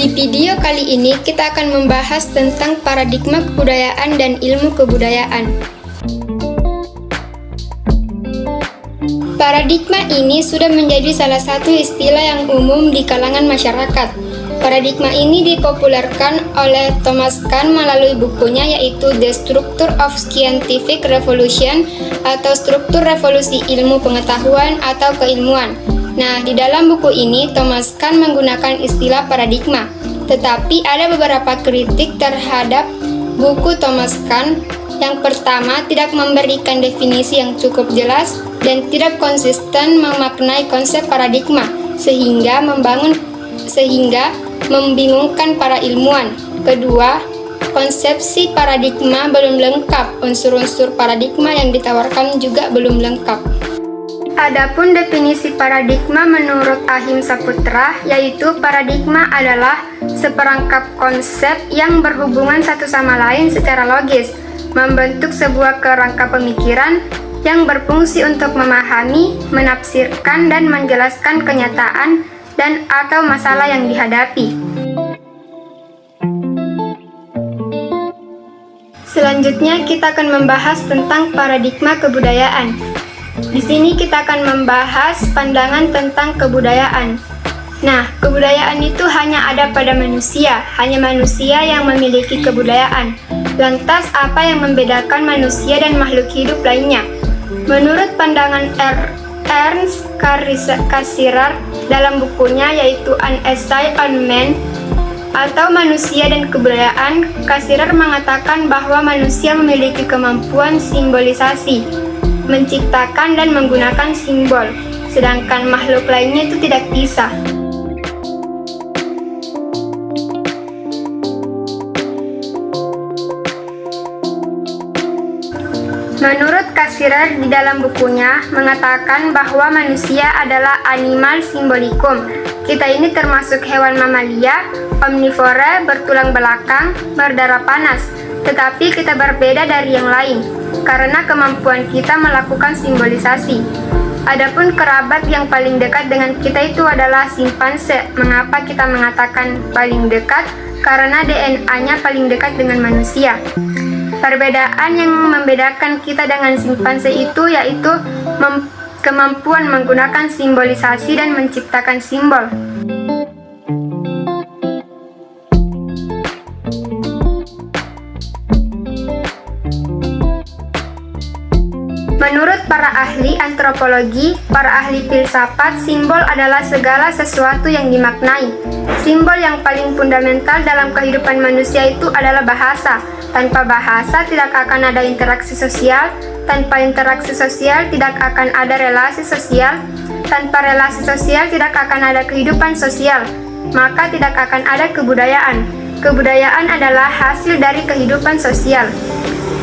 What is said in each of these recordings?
Di video kali ini kita akan membahas tentang paradigma kebudayaan dan ilmu kebudayaan. Paradigma ini sudah menjadi salah satu istilah yang umum di kalangan masyarakat. Paradigma ini dipopulerkan oleh Thomas Kuhn melalui bukunya yaitu The Structure of Scientific Revolution atau Struktur Revolusi Ilmu Pengetahuan atau Keilmuan. Nah, di dalam buku ini Thomas Kuhn menggunakan istilah paradigma. Tetapi ada beberapa kritik terhadap buku Thomas Kuhn. Yang pertama, tidak memberikan definisi yang cukup jelas dan tidak konsisten memaknai konsep paradigma sehingga membingungkan para ilmuwan. Kedua, konsepsi paradigma belum lengkap. Unsur-unsur paradigma yang ditawarkan juga belum lengkap. Adapun definisi paradigma menurut Achim Saputra, yaitu paradigma adalah seperangkap konsep yang berhubungan satu sama lain secara logis, membentuk sebuah kerangka pemikiran yang berfungsi untuk memahami, menafsirkan, dan menjelaskan kenyataan dan atau masalah yang dihadapi. Selanjutnya kita akan membahas tentang paradigma kebudayaan. Di sini kita akan membahas pandangan tentang kebudayaan. Nah, kebudayaan itu hanya ada pada manusia, hanya manusia yang memiliki kebudayaan. Lantas, apa yang membedakan manusia dan makhluk hidup lainnya? Menurut pandangan Ernst Cassirer dalam bukunya yaitu An Essay on Man atau Manusia dan Kebudayaan, Cassirer mengatakan bahwa manusia memiliki kemampuan simbolisasi, menciptakan dan menggunakan simbol, sedangkan makhluk lainnya itu tidak bisa. Menurut Cassirer di dalam bukunya mengatakan bahwa manusia adalah animal simbolicum. Kita ini termasuk hewan mamalia, omnivora, bertulang belakang, berdarah panas, tetapi kita berbeda dari yang lain karena kemampuan kita melakukan simbolisasi. Adapun kerabat yang paling dekat dengan kita itu adalah simpanse. Mengapa kita mengatakan paling dekat? Karena DNA-nya paling dekat dengan manusia. Perbedaan yang membedakan kita dengan simpanse itu yaitu kemampuan menggunakan simbolisasi dan menciptakan simbol. Menurut para ahli antropologi, para ahli filsafat, simbol adalah segala sesuatu yang dimaknai. Simbol yang paling fundamental dalam kehidupan manusia itu adalah bahasa. Tanpa bahasa tidak akan ada interaksi sosial, tanpa interaksi sosial tidak akan ada relasi sosial, tanpa relasi sosial tidak akan ada kehidupan sosial, maka tidak akan ada kebudayaan. Kebudayaan adalah hasil dari kehidupan sosial.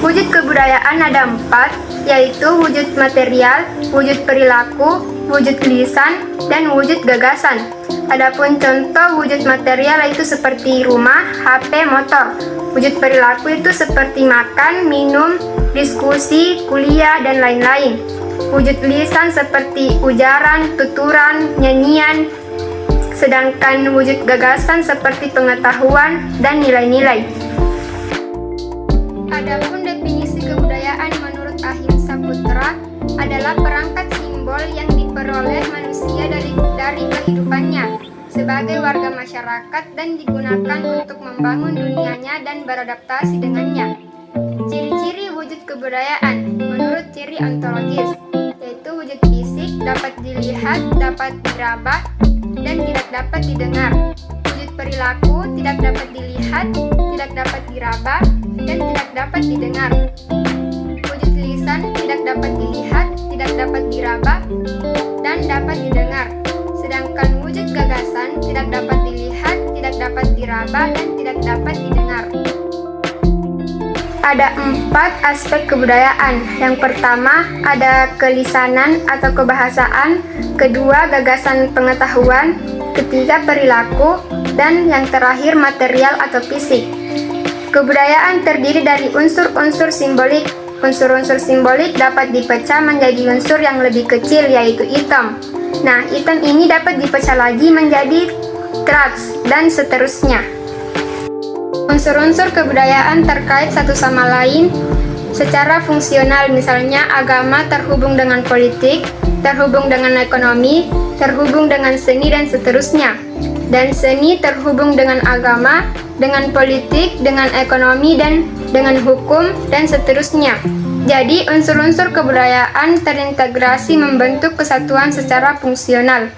Wujud kebudayaan ada 4, yaitu wujud material, wujud perilaku, wujud lisan, dan wujud gagasan. Adapun contoh wujud material itu seperti rumah, HP, motor. Wujud perilaku itu seperti makan, minum, diskusi, kuliah, dan lain-lain. Wujud lisan seperti ujaran, tuturan, nyanyian. Sedangkan wujud gagasan seperti pengetahuan dan nilai-nilai. Adapun definisi kebudayaan menurut Achim Saputra adalah perangkat simbol yang diperoleh manusia dari kehidupannya sebagai warga masyarakat dan digunakan untuk membangun dunianya dan beradaptasi dengannya. Ciri-ciri wujud kebudayaan menurut ciri ontologis, yaitu wujud fisik dapat dilihat, dapat diraba, dan tidak dapat didengar. Wujud perilaku tidak dapat dilihat, tidak dapat diraba, dan tidak dapat didengar. dapat didengar, sedangkan wujud gagasan tidak dapat dilihat, tidak dapat diraba, dan tidak dapat didengar. Ada 4 aspek kebudayaan. Yang pertama, ada kelisanan atau kebahasaan, kedua, gagasan pengetahuan, ketiga, perilaku, dan yang terakhir, material atau fisik. Kebudayaan terdiri dari unsur-unsur simbolik. Unsur-unsur simbolik dapat dipecah menjadi unsur yang lebih kecil, yaitu item. Nah, item ini dapat dipecah lagi menjadi traits, dan seterusnya. Unsur-unsur kebudayaan terkait satu sama lain secara fungsional, misalnya agama terhubung dengan politik, terhubung dengan ekonomi, terhubung dengan seni, dan seterusnya. Dan seni terhubung dengan agama, dengan politik, dengan ekonomi, dan dengan hukum, dan seterusnya. Jadi, unsur-unsur kebudayaan terintegrasi membentuk kesatuan secara fungsional.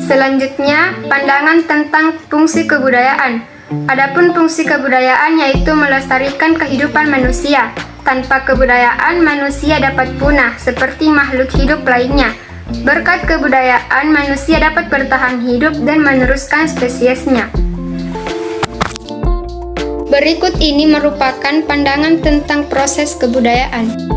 Selanjutnya, pandangan tentang fungsi kebudayaan. Adapun fungsi kebudayaan yaitu melestarikan kehidupan manusia. Tanpa kebudayaan, manusia dapat punah seperti makhluk hidup lainnya. Berkat kebudayaan, manusia dapat bertahan hidup dan meneruskan spesiesnya. Berikut ini merupakan pandangan tentang proses kebudayaan.